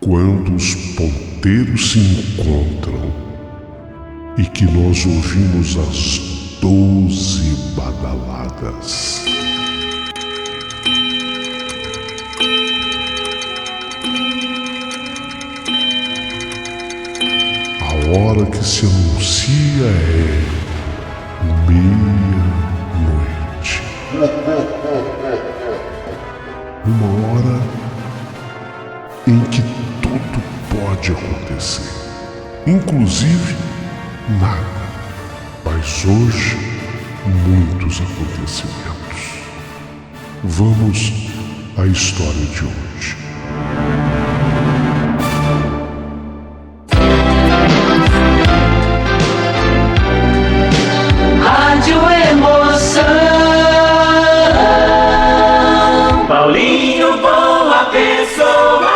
Quando os ponteiros se encontram e que nós ouvimos as 12 badaladas. A hora que se anuncia é meia-noite. Uma hora em que tudo pode acontecer, inclusive nada. Mas hoje, muitos acontecimentos. Vamos à história de hoje. Rádio Emoção. Paulinho, boa pessoa.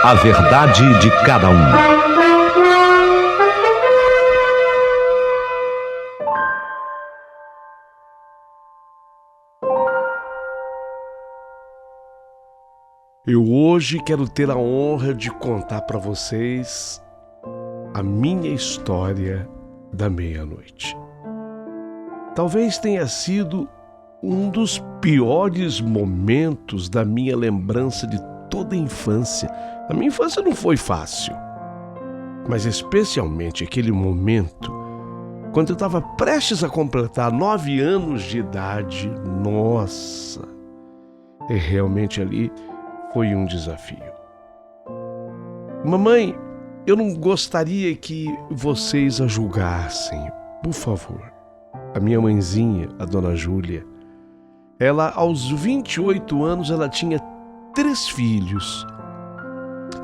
A verdade de cada um. Eu hoje quero ter a honra de contar para vocês a minha história da meia-noite. Talvez tenha sido um dos piores momentos da minha lembrança de toda a infância. A minha infância não foi fácil, mas especialmente aquele momento, quando eu estava prestes a completar 9 anos de idade. Nossa, e realmente ali foi um desafio. Mamãe, eu não gostaria que vocês a julgassem, por favor. A minha mãezinha, a dona Júlia, ela aos 28 anos, ela tinha 3 filhos.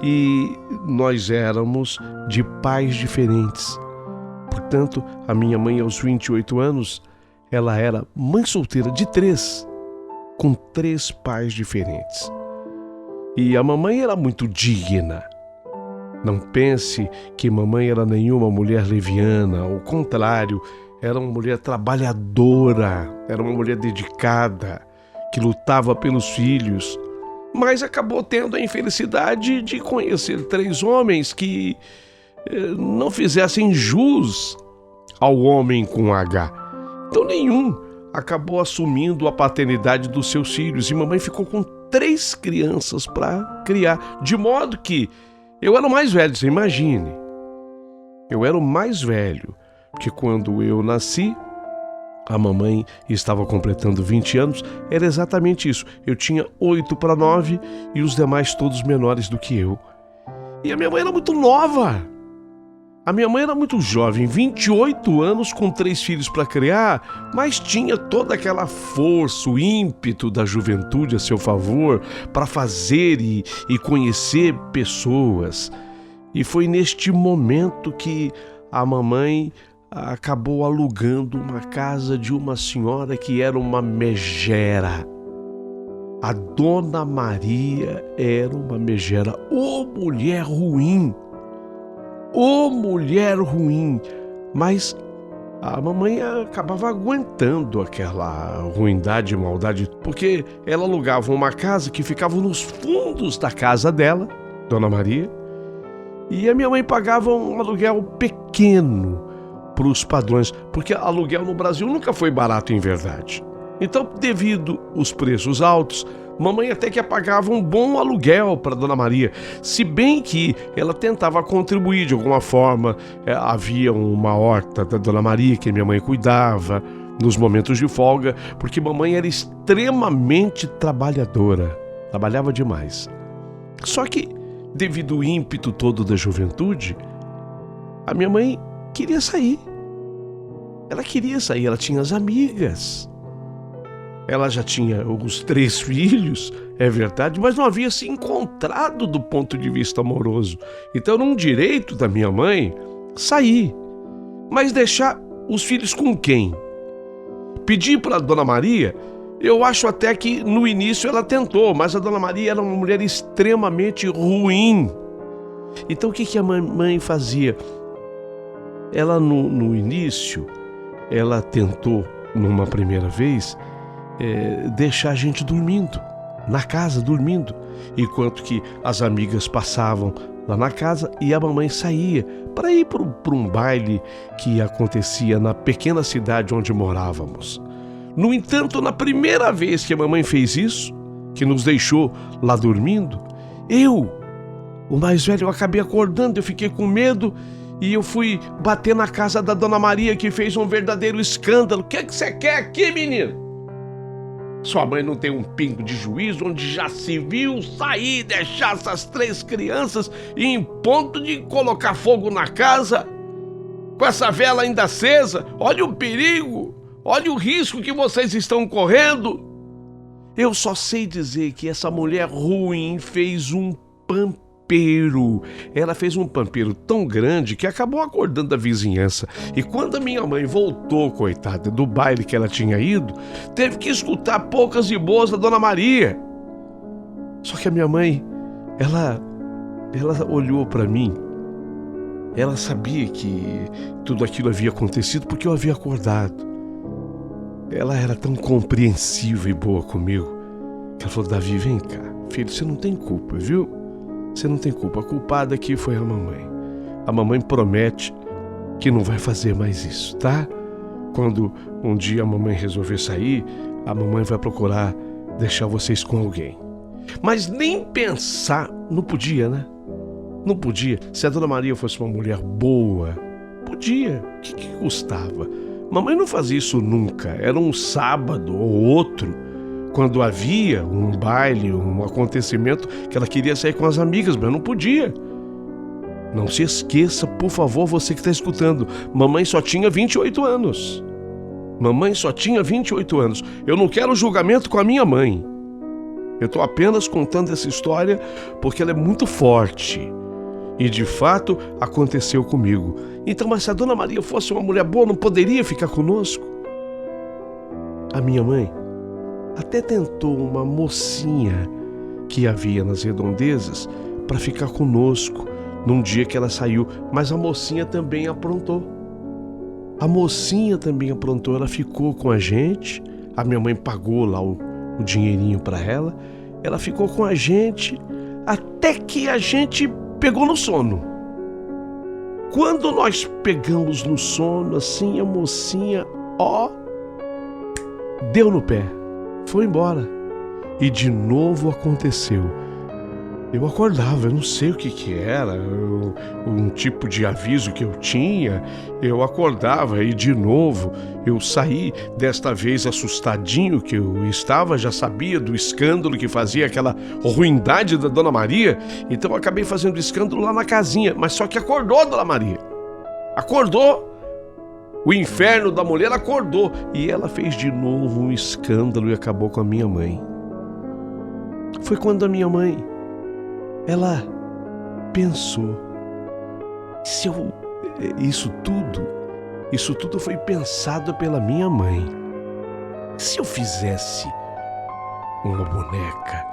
E nós éramos de pais diferentes. Portanto, a minha mãe aos 28 anos, ela era mãe solteira de 3, com 3 pais diferentes. E a mamãe era muito digna. Não pense que mamãe era nenhuma mulher leviana, ao contrário, era uma mulher trabalhadora, era uma mulher dedicada, que lutava pelos filhos, mas acabou tendo a infelicidade de conhecer 3 homens que não fizessem jus ao homem com H. Então nenhum acabou assumindo a paternidade dos seus filhos e mamãe ficou com 3 crianças para criar, de modo que eu era o mais velho, você imagine. Eu era o mais velho, porque quando eu nasci, a mamãe estava completando 20 anos, era exatamente isso. Eu tinha 8 para 9 e os demais todos menores do que eu. E a minha mãe era muito nova. A minha mãe era muito jovem, 28 anos com 3 filhos para criar, mas tinha toda aquela força, o ímpeto da juventude a seu favor para fazer e conhecer pessoas. E foi neste momento que a mamãe acabou alugando uma casa de uma senhora que era uma megera. A Dona Maria era uma megera. Ô mulher ruim! Ô mulher ruim! Mas a mamãe acabava aguentando aquela ruindade e maldade, porque ela alugava uma casa que ficava nos fundos da casa dela, Dona Maria, e a minha mãe pagava um aluguel pequeno para os padrões, porque aluguel no Brasil nunca foi barato em verdade. Então, devido aos preços altos, mamãe até que pagava um bom aluguel para Dona Maria, se bem que ela tentava contribuir de alguma forma. Havia uma horta da Dona Maria que minha mãe cuidava nos momentos de folga, porque mamãe era extremamente trabalhadora, trabalhava demais. Só que, devido ao ímpeto todo da juventude, a minha mãe queria sair. Ela queria sair, ela tinha as amigas. Ela já tinha os 3 filhos, é verdade, mas não havia se encontrado do ponto de vista amoroso. Então era um direito da minha mãe sair, mas deixar os filhos com quem? Pedir para a Dona Maria, eu acho até que no início ela tentou, mas a Dona Maria era uma mulher extremamente ruim. Então o que a mãe fazia? Ela no início, ela tentou numa primeira vez deixar a gente dormindo na casa dormindo, enquanto que as amigas passavam lá na casa e a mamãe saía para ir para um baile que acontecia na pequena cidade onde morávamos. No entanto, na primeira vez que a mamãe fez isso, que nos deixou lá dormindo, o mais velho, eu acabei acordando, eu fiquei com medo e eu fui bater na casa da Dona Maria, que fez um verdadeiro escândalo. O que você quer aqui, menino? Sua mãe não tem um pingo de juízo, onde já se viu sair e deixar essas 3 crianças em ponto de colocar fogo na casa, com essa vela ainda acesa. Olha o perigo, olha o risco que vocês estão correndo. Eu só sei dizer que essa mulher ruim fez um pampeiro. Ela fez um pampeiro tão grande que acabou acordando a vizinhança. E quando a minha mãe voltou, coitada, do baile que ela tinha ido, teve que escutar poucas e boas da Dona Maria. Só que a minha mãe, ela olhou para mim. Ela sabia que tudo aquilo havia acontecido porque eu havia acordado. Ela era tão compreensiva e boa comigo que ela falou: Davi, vem cá, filho, você não tem culpa, viu? Você não tem culpa, a culpada aqui foi a mamãe. A mamãe promete que não vai fazer mais isso, tá? Quando um dia a mamãe resolver sair, a mamãe vai procurar deixar vocês com alguém. Mas nem pensar, não podia, né? Não podia. Se a Dona Maria fosse uma mulher boa, podia. O que custava? Mamãe não fazia isso nunca. Era um sábado ou outro, quando havia um baile, um acontecimento que ela queria sair com as amigas, mas não podia. Não se esqueça, por favor, você que está escutando, mamãe só tinha 28 anos. Mamãe só tinha 28 anos. Eu não quero julgamento com a minha mãe. Eu estou apenas contando essa história porque ela é muito forte. E de fato aconteceu comigo. Então, mas se a Dona Maria fosse uma mulher boa, não poderia ficar conosco? A minha mãe até tentou uma mocinha que havia nas redondezas para ficar conosco num dia que ela saiu, mas a mocinha também aprontou. Ela ficou com a gente, a minha mãe pagou lá o dinheirinho para ela, ela ficou com a gente até que a gente pegou no sono. Quando nós pegamos no sono, assim, a mocinha, deu no pé. Foi embora. E de novo aconteceu. Eu acordava, eu não sei o que era, um tipo de aviso que eu tinha. Eu acordava e de novo eu saí, desta vez assustadinho que eu estava, já sabia do escândalo que fazia aquela ruindade da Dona Maria. Então eu acabei fazendo escândalo lá na casinha, mas só que acordou a Dona Maria. Acordou. O inferno da mulher acordou e ela fez de novo um escândalo e acabou com a minha mãe. Foi quando a minha mãe, ela pensou, isso tudo foi pensado pela minha mãe. Se eu fizesse uma boneca,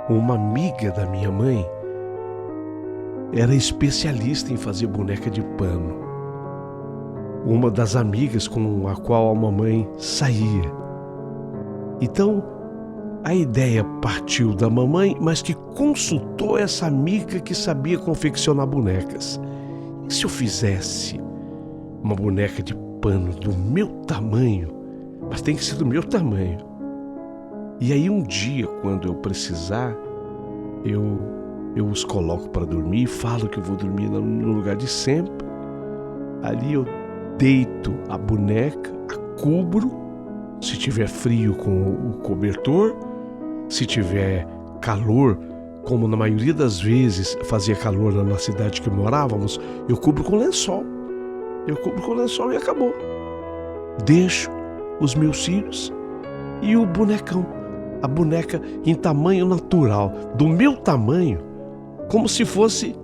uma amiga da minha mãe, era especialista em fazer boneca de pano. Uma das amigas com a qual a mamãe saía. Então, a ideia partiu da mamãe, mas que consultou essa amiga que sabia confeccionar bonecas. E se eu fizesse uma boneca de pano do meu tamanho, mas tem que ser do meu tamanho? E aí um dia, quando eu precisar, eu os coloco para dormir e falo que eu vou dormir no lugar de sempre. Ali eu deito a boneca, a cubro, se tiver frio com o cobertor, se tiver calor, como na maioria das vezes fazia calor na cidade que morávamos, eu cubro com lençol. E acabou. Deixo os meus cílios e o bonecão, a boneca em tamanho natural, do meu tamanho, como se fosse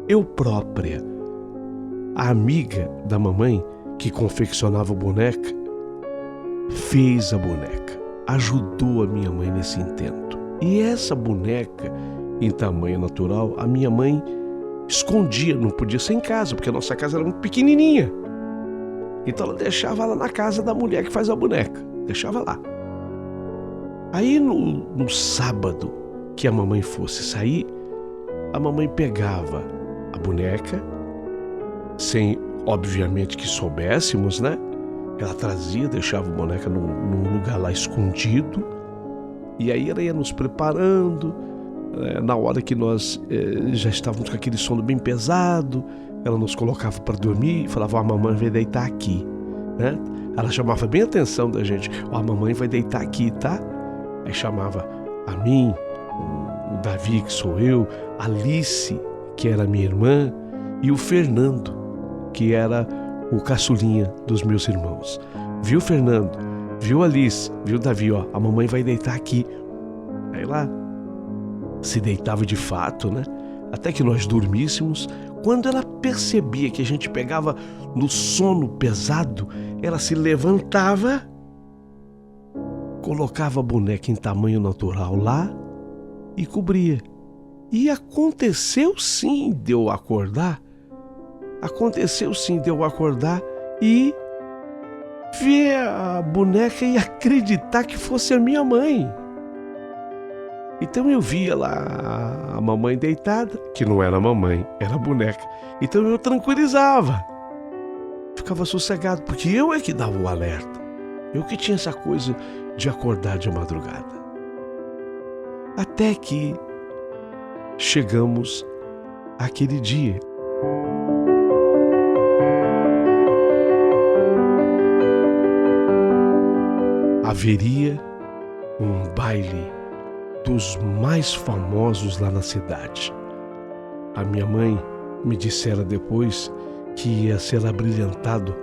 eu própria. A amiga da mamãe que confeccionava a boneca fez a boneca, ajudou a minha mãe nesse intento. E essa boneca em tamanho natural, a minha mãe escondia, não podia ser em casa, porque a nossa casa era muito pequenininha. Então ela deixava lá na casa da mulher que faz a boneca, deixava lá. Aí no sábado que a mamãe fosse sair, a mamãe pegava a boneca, sem obviamente que soubéssemos, né? Ela trazia, deixava a boneca num lugar lá escondido, e aí ela ia nos preparando. Na hora que nós já estávamos com aquele sono bem pesado, ela nos colocava para dormir e falava: a mamãe vai deitar aqui, né? Ela chamava bem a atenção da gente: a mamãe vai deitar aqui, tá? Aí chamava a mim, o Davi, que sou eu, a Alice, que era minha irmã, e o Fernando, que era o caçulinha dos meus irmãos. Viu, Fernando? Viu, Alice? Viu, Davi? Ó, a mamãe vai deitar aqui. Aí lá se deitava de fato, né? Até que nós dormíssemos. Quando ela percebia que a gente pegava no sono pesado, ela se levantava, colocava a boneca em tamanho natural lá e cobria. E aconteceu sim de eu acordar. Aconteceu sim de eu acordar e ver a boneca e acreditar que fosse a minha mãe. Então eu via lá a mamãe deitada, que não era a mamãe, era a boneca. Então eu tranquilizava, ficava sossegado, porque eu é que dava o alerta. Eu que tinha essa coisa de acordar de madrugada. Até que chegamos àquele dia. Haveria um baile dos mais famosos lá na cidade. A minha mãe me dissera depois que ia ser abrilhantado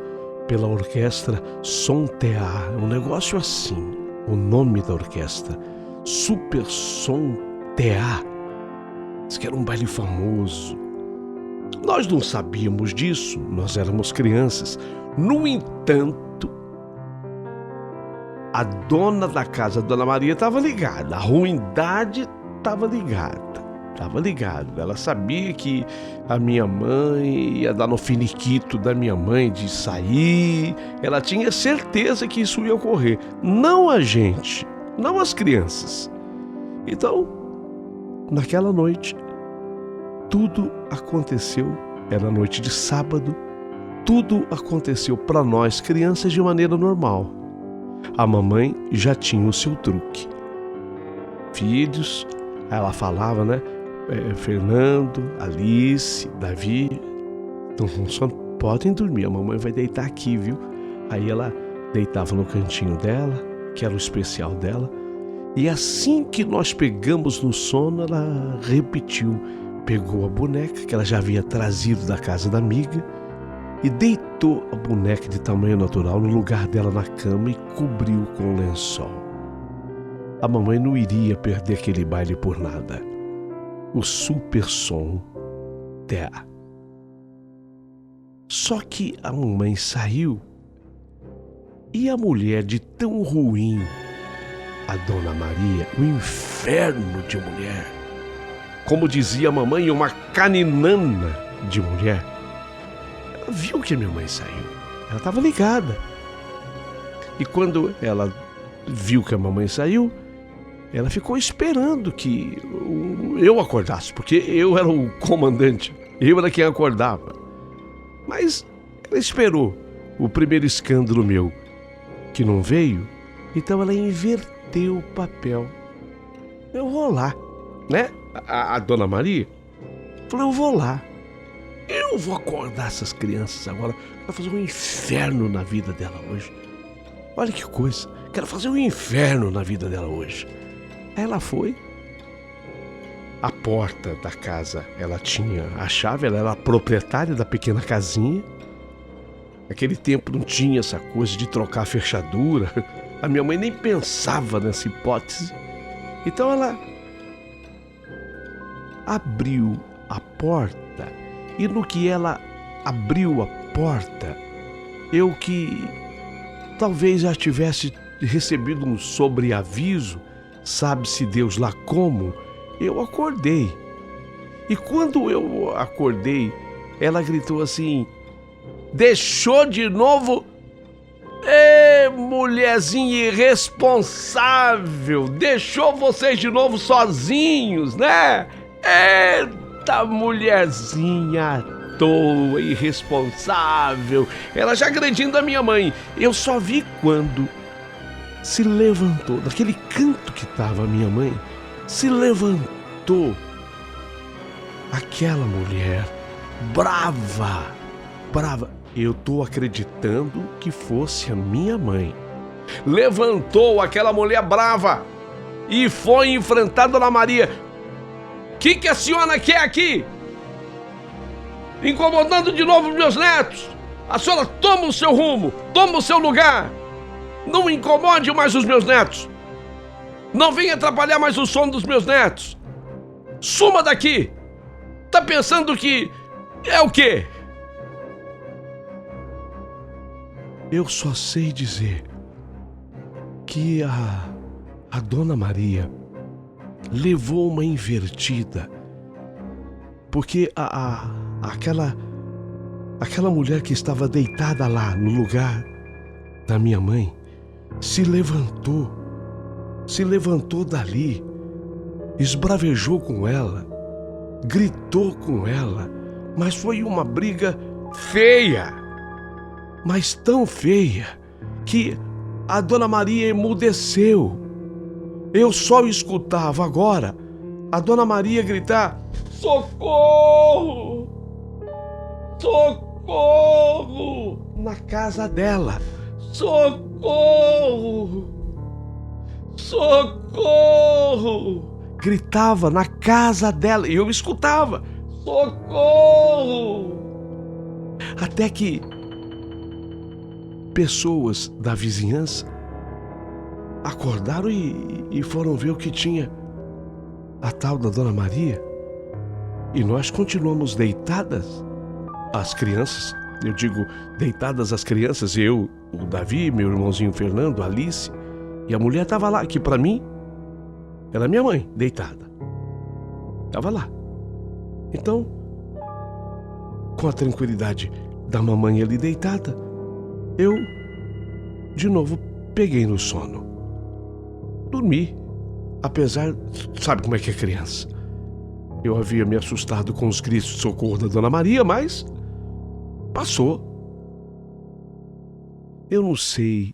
pela orquestra Som Tear, um negócio assim, o nome da orquestra, Super Som Tear. Diz que era um baile famoso. Nós não sabíamos disso, nós éramos crianças. No entanto, a dona da casa, a Dona Maria, estava ligada. A ruindade estava ligada. Ela sabia que a minha mãe ia dar no finiquito da minha mãe de sair. Ela tinha certeza que isso ia ocorrer. Não a gente, não as crianças. Então, naquela noite, tudo aconteceu. Era noite de sábado. Tudo aconteceu para nós, crianças, de maneira normal. A mamãe já tinha o seu truque. Filhos, ela falava, né? Fernando, Alice, Davi, estão com sono? Podem dormir, a mamãe vai deitar aqui, viu? Aí ela deitava no cantinho dela, que era o especial dela, e assim que nós pegamos no sono, ela repetiu, pegou a boneca que ela já havia trazido da casa da amiga e deitou a boneca de tamanho natural no lugar dela na cama e cobriu com o lençol. A mamãe não iria perder aquele baile por nada. O Super Som Tear. Só que a mamãe saiu e a mulher de tão ruim, a Dona Maria, um inferno de mulher, como dizia a mamãe, uma caninana de mulher, ela viu que a minha mãe saiu. Ela estava ligada. E quando ela viu que a mamãe saiu, ela ficou esperando que eu acordasse, porque eu era o comandante, eu era quem acordava. Mas ela esperou o primeiro escândalo meu, que não veio, então ela inverteu o papel. Eu vou lá, né? A Dona Maria falou: eu vou lá. Eu vou acordar essas crianças agora para fazer um inferno na vida dela hoje. Olha que coisa, quero fazer um inferno na vida dela hoje. Ela foi. A porta da casa, ela tinha a chave, ela era a proprietária da pequena casinha. Naquele tempo não tinha essa coisa de trocar a fechadura. A minha mãe nem pensava nessa hipótese. Então ela abriu a porta, e no que ela abriu a porta, eu que talvez já tivesse recebido um sobreaviso, sabe-se Deus lá como, eu acordei. E quando eu acordei, ela gritou assim: deixou de novo? mulherzinha irresponsável! Deixou vocês de novo sozinhos, né? Eita, mulherzinha à toa, irresponsável! Ela já agredindo a minha mãe. Eu só vi quando se levantou, daquele canto que estava a minha mãe, se levantou aquela mulher brava. Eu tô acreditando que fosse a minha mãe. Levantou aquela mulher brava e foi enfrentar Dona Maria. Que a senhora quer aqui? Incomodando de novo meus netos. A senhora toma o seu rumo, toma o seu lugar. Não incomode mais os meus netos. Não venha atrapalhar mais o sono dos meus netos. Suma daqui. Tá pensando que é o quê? Eu só sei dizer que a Dona Maria levou uma invertida, porque aquela mulher que estava deitada lá no lugar da minha mãe se levantou dali, esbravejou com ela, gritou com ela, mas foi uma briga feia, mas tão feia que a Dona Maria emudeceu. Eu só escutava agora a Dona Maria gritar: socorro! Socorro! Na casa dela. Socorro! Socorro! Gritava na casa dela e eu escutava: socorro! Até que pessoas da vizinhança acordaram e foram ver o que tinha a tal da Dona Maria. E nós continuamos deitadas, as crianças, eu digo deitadas as crianças, eu, o Davi, meu irmãozinho Fernando, a Alice, e a mulher estava lá, que para mim era minha mãe, deitada. Estava lá. Então, com a tranquilidade da mamãe ali deitada, eu, de novo, peguei no sono. Dormi, apesar, sabe como é que é criança? Eu havia me assustado com os gritos de socorro da Dona Maria, mas passou. Eu não sei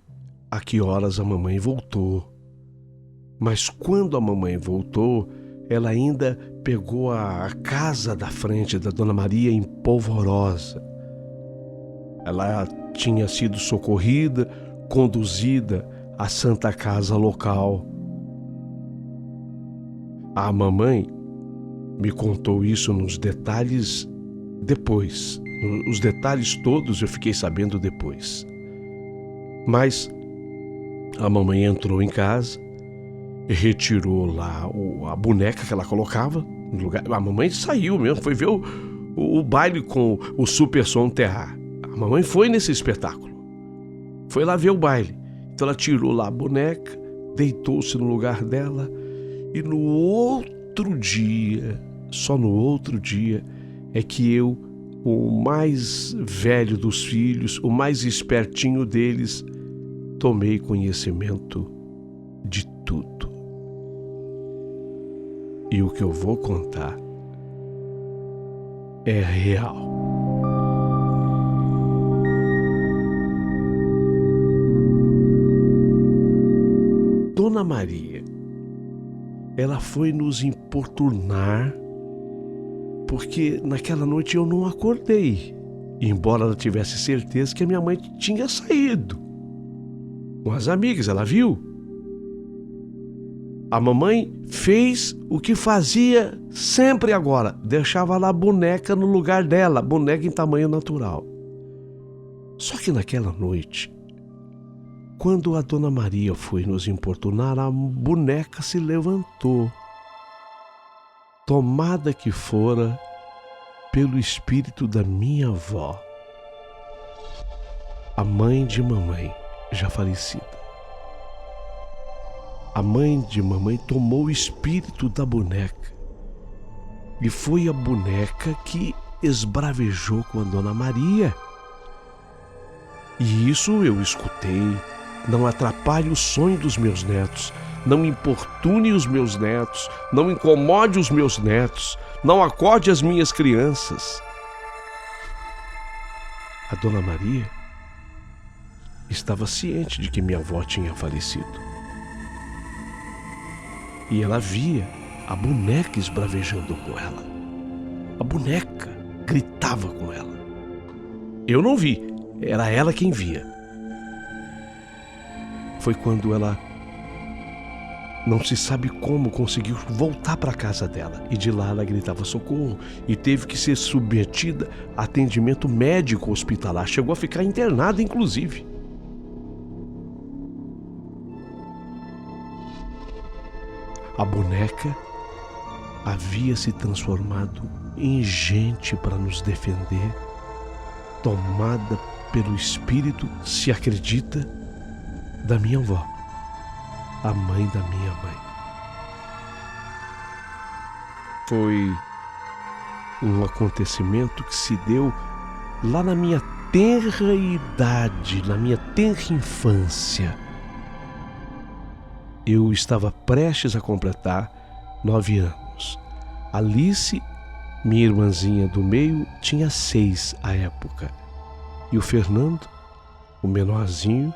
a que horas a mamãe voltou, mas quando a mamãe voltou, ela ainda pegou a casa da frente da Dona Maria em polvorosa. Ela tinha sido socorrida, conduzida à Santa Casa local. A mamãe me contou isso nos detalhes depois. Os detalhes todos eu fiquei sabendo depois. Mas a mamãe entrou em casa, retirou lá a boneca que ela colocava no lugar. A mamãe saiu mesmo, foi ver o baile com o Super Som Terra. A mamãe foi nesse espetáculo. Foi lá ver o baile. Então ela tirou lá a boneca, deitou-se no lugar dela e no outro dia, só no outro dia, é que eu, o mais velho dos filhos, o mais espertinho deles, tomei conhecimento de tudo. E o que eu vou contar é real. Dona Maria, ela foi nos importunar porque naquela noite eu não acordei, embora ela tivesse certeza que a minha mãe tinha saído com as amigas, ela viu. A mamãe fez o que fazia sempre agora, deixava lá a boneca no lugar dela, boneca em tamanho natural. Só que naquela noite, quando a Dona Maria foi nos importunar, a boneca se levantou, tomada que fora pelo espírito da minha avó, a mãe de mamãe, já falecida. A mãe de mamãe tomou o espírito da boneca e foi a boneca que esbravejou com a Dona Maria. E isso eu escutei não atrapalhe o sonho dos meus netos, não importune os meus netos, não incomode os meus netos, não acorde as minhas crianças. A Dona Maria estava ciente de que minha avó tinha falecido. E ela via a boneca esbravejando com ela. A boneca gritava com ela. Eu não vi, era ela quem via. Foi quando ela, não se sabe como, conseguiu voltar para a casa dela. E de lá ela gritava socorro e teve que ser submetida a atendimento médico hospitalar. Chegou a ficar internada, inclusive. A boneca havia se transformado em gente para nos defender, tomada pelo espírito, se acredita, da minha avó, a mãe da minha mãe. Foi um acontecimento que se deu lá na minha tenra idade, na minha tenra infância. Eu estava prestes a completar 9 anos. Alice, minha irmãzinha do meio, tinha 6 à época. E o Fernando, o menorzinho,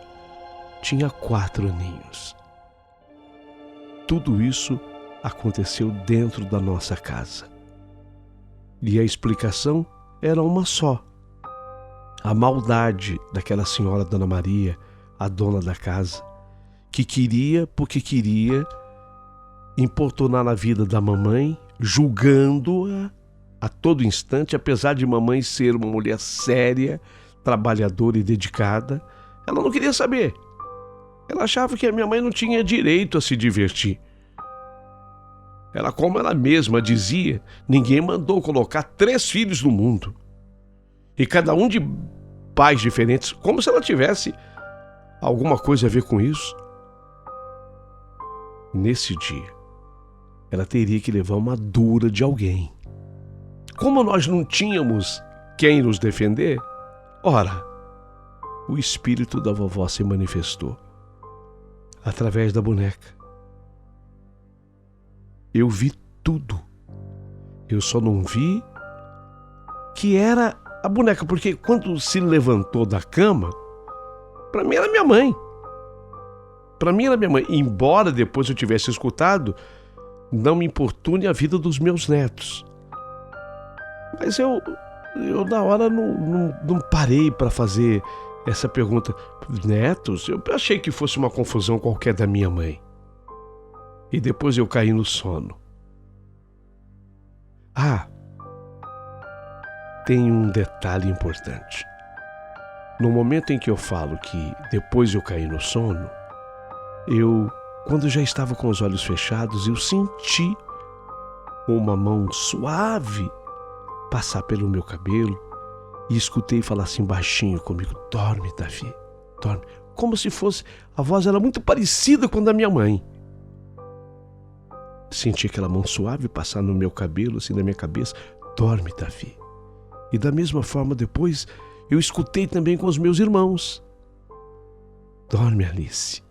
tinha 4 aninhos. Tudo isso aconteceu dentro da nossa casa. E a explicação era uma só. A maldade daquela senhora Dona Maria, a dona da casa, que queria, porque queria, importunar na vida da mamãe, julgando-a a todo instante, apesar de mamãe ser uma mulher séria, trabalhadora e dedicada. Ela não queria saber. Ela achava que a minha mãe não tinha direito a se divertir. Ela, como ela mesma dizia, ninguém mandou colocar 3 filhos no mundo. E cada um de pais diferentes, como se ela tivesse alguma coisa a ver com isso. Nesse dia, ela teria que levar uma dura de alguém. Como nós não tínhamos quem nos defender, ora, o espírito da vovó se manifestou através da boneca. Eu vi tudo. Eu só não vi que era a boneca, porque quando se levantou da cama, para mim era minha mãe. Para mim era minha mãe. Embora depois eu tivesse escutado, não me importune a vida dos meus netos. Mas eu na hora não parei para fazer essa pergunta. Netos? Eu achei que fosse uma confusão qualquer da minha mãe. E depois eu caí no sono. Tem um detalhe importante. No momento em que eu falo que depois eu caí no sono, quando já estava com os olhos fechados, eu senti uma mão suave passar pelo meu cabelo e escutei falar assim baixinho comigo: dorme, Davi, dorme. Como se fosse, a voz era muito parecida com a da minha mãe. Senti aquela mão suave passar no meu cabelo, assim, na minha cabeça: dorme, Davi. E da mesma forma depois eu escutei também com os meus irmãos: dorme, Alice.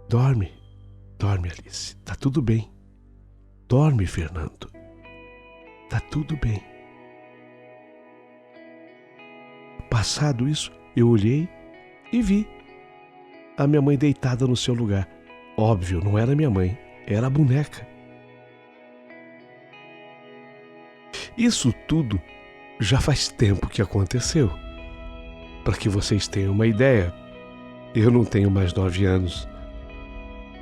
Dorme, dorme, Alice. Tá tudo bem. Dorme, Fernando. Tá tudo bem. Passado isso, eu olhei e vi a minha mãe deitada no seu lugar. Óbvio, não era minha mãe, era a boneca. Isso tudo já faz tempo que aconteceu. Para que vocês tenham uma ideia, eu não tenho mais 9 anos,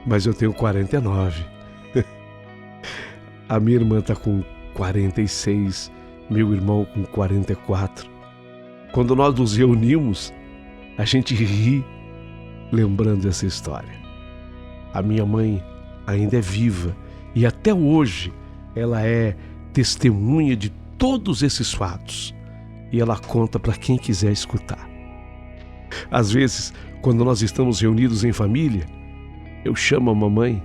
mas eu tenho 49. A minha irmã está com 46, meu irmão com 44. Quando nós nos reunimos, a gente ri lembrando essa história. A minha mãe ainda é viva e até hoje ela é testemunha de todos esses fatos e ela conta para quem quiser escutar. Às vezes, quando nós estamos reunidos em família, eu chamo a mamãe: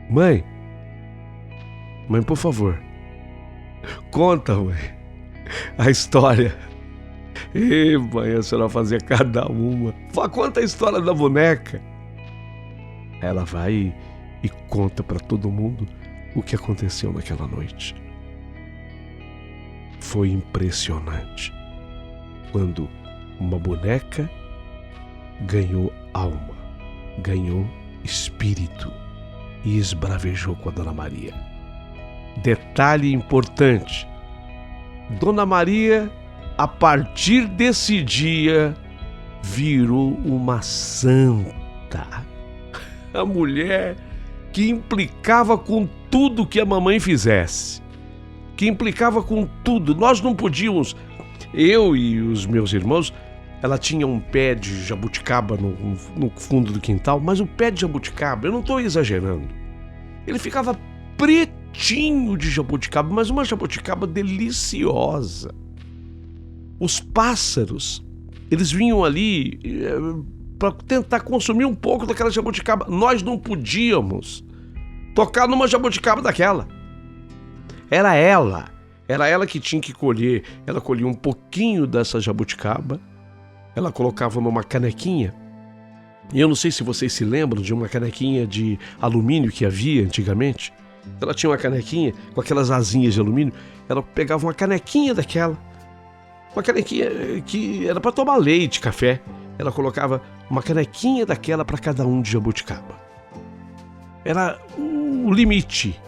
mãe, por favor, conta, mãe, a história. E, mãe, a senhora fazia cada uma. Conta a história da boneca. Ela vai e conta para todo mundo o que aconteceu naquela noite. Foi impressionante quando uma boneca ganhou alma, ganhou espírito e esbravejou com a Dona Maria. Detalhe importante: Dona Maria, a partir desse dia, virou uma santa. A mulher que implicava com tudo que a mamãe fizesse. Que implicava com tudo. Nós não podíamos... Eu e os meus irmãos, ela tinha um pé de jabuticaba no fundo do quintal, mas o pé de jabuticaba, eu não estou exagerando, ele ficava pretinho de jabuticaba, mas uma jabuticaba deliciosa. Os pássaros, eles vinham ali para tentar consumir um pouco daquela jabuticaba. Nós não podíamos tocar numa jabuticaba daquela. Era ela que tinha que colher. Ela colhia um pouquinho dessa jabuticaba, ela colocava numa canequinha. E eu não sei se vocês se lembram de uma canequinha de alumínio que havia antigamente. Ela tinha uma canequinha com aquelas asinhas de alumínio. Ela pegava uma canequinha daquela, uma canequinha que era para tomar leite, café. Ela colocava uma canequinha daquela para cada um de jabuticaba. Era o limite.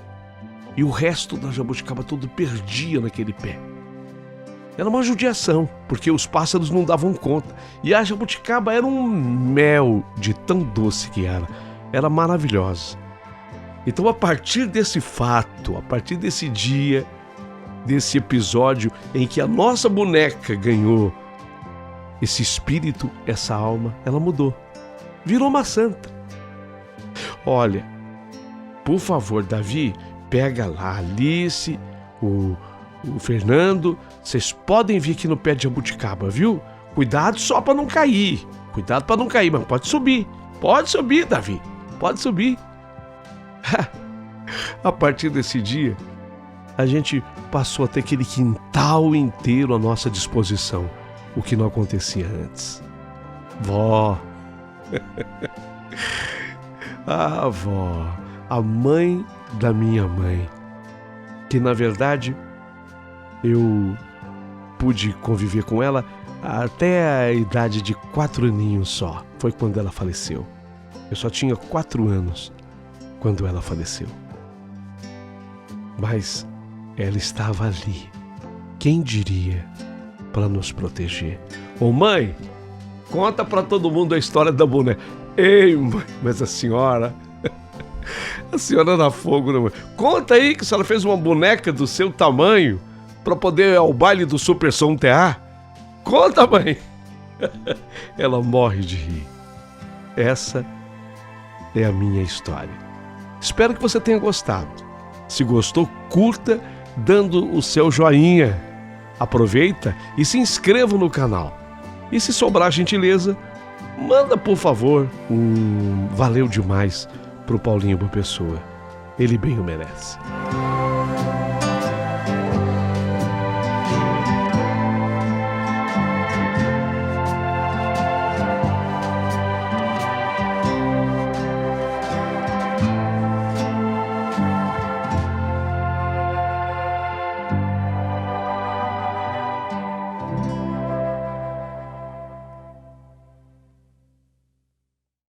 E o resto da jabuticaba todo perdia naquele pé. Era uma judiação, porque os pássaros não davam conta. E a jabuticaba era um mel de tão doce que era. Era maravilhosa. Então, a partir desse fato, a partir desse dia, desse episódio em que a nossa boneca ganhou esse espírito, essa alma, ela mudou. Virou uma santa. Olha, por favor, Davi, pega lá a Alice, o Fernando, vocês podem vir aqui no pé de jabuticaba, viu? Cuidado só para não cair. Cuidado para não cair, mas pode subir. Pode subir, Davi. Pode subir. A partir desse dia, a gente passou a ter aquele quintal inteiro à nossa disposição, o que não acontecia antes. Vó. A vó, a mãe da minha mãe, que na verdade eu pude conviver com ela até a idade de 4 aninhos só. Foi quando ela faleceu. Eu só tinha 4 anos quando ela faleceu. Mas ela estava ali, quem diria, para nos proteger. Ô mãe, conta para todo mundo a história da boneca. Ei, mãe, mas a senhora era fogo, né, mãe? Conta aí que a senhora fez uma boneca do seu tamanho para poder ir ao baile do Super Som TA. Conta, mãe. Ela morre de rir. Essa é a minha história. Espero que você tenha gostado. Se gostou, curta dando o seu joinha. Aproveita e se inscreva no canal. E se sobrar gentileza, manda por favor valeu demais pro Paulinho Boa Pessoa. Ele bem o merece.